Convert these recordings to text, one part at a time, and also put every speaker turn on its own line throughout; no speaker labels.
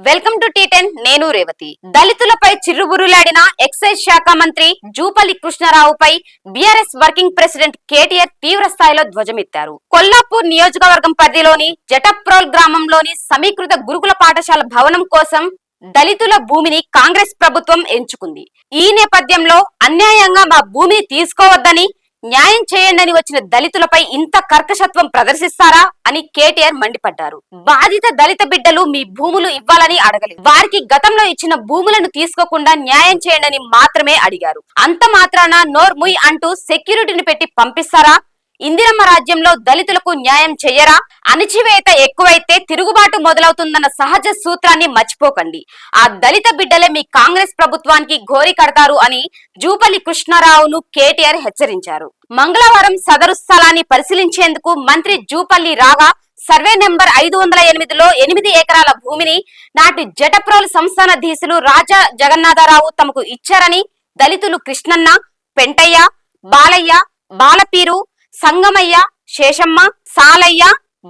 Welcome to టీ10 నేను రేవతి. దళితులపై చిరుబురులాడిన excise శాఖ మంత్రి జూపల్లి కృష్ణారావుపై బీఆర్ఎస్ వర్కింగ్ ప్రెసిడెంట్ కేటీఆర్ తీవ్ర స్థాయిలో ధ్వజమెత్తారు. కొల్లాపూర్ నియోజకవర్గం పరిధిలోని జటప్రోల్ గ్రామంలోని సమీకృత గురుకుల పాఠశాల భవనం కోసం దళితుల భూమిని కాంగ్రెస్ ప్రభుత్వం ఎంచుకుంది. ఈ నేపథ్యంలో అన్యాయంగా మా భూమిని తీసుకోవద్దని, న్యాయం చేయండి వచ్చిన దళితులపై ఇంత కర్కశత్వం ప్రదర్శిస్తారా అని కేటీఆర్ మండిపడ్డారు. బాధిత దళిత బిడ్డలు మీ భూములు ఇవ్వాలని అడగలేదు. వారికి గతంలో ఇచ్చిన భూములను తీసుకోకుండా న్యాయం చేయండి మాత్రమే అడిగారు. అంత మాత్రాన నోర్ముయ్ అంటూ సెక్యూరిటీని పెట్టి పంపిస్తారా? ఇందిరమ్మ రాజ్యంలో దళితులకు న్యాయం చెయ్యరా? అణచివేత ఎక్కువైతే తిరుగుబాటు మొదలవుతుందన్న సహజ సూత్రాన్ని మర్చిపోకండి. ఆ దళిత బిడ్డలే మీ కాంగ్రెస్ ప్రభుత్వానికి ఘోరి కడతారు అని జూపల్లి కృష్ణారావును కేటీఆర్ హెచ్చరించారు. మంగళవారం సదరు స్థలాన్ని పరిశీలించేందుకు మంత్రి జూపల్లి రాగా సర్వే నెంబర్ 508లో 8 ఎకరాల భూమిని నాటి జటప్రోల్ సంస్థానాధీశులు రాజా జగన్నాథరావు తమకు ఇచ్చారని దళితులు కృష్ణన్న, పెంటయ్య, బాలయ్య, బాలపీరు, సంగమయ్య, శేషమ్మ, సాలయ్య,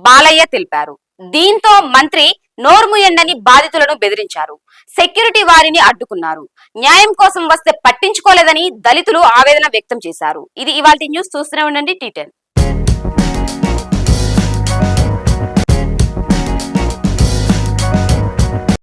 బాలయ్య తెలిపారు. దీంతో మంత్రి నోర్ముయండని బాధితులను బెదిరించారు. సెక్యూరిటీ వారిని అడ్డుకున్నారు. న్యాయం కోసం వస్తే పట్టించుకోలేదని దళితులు ఆవేదన వ్యక్తం చేశారు. ఇది ఇవాల్టి న్యూస్. చూస్తూనే ఉండండి టీ10.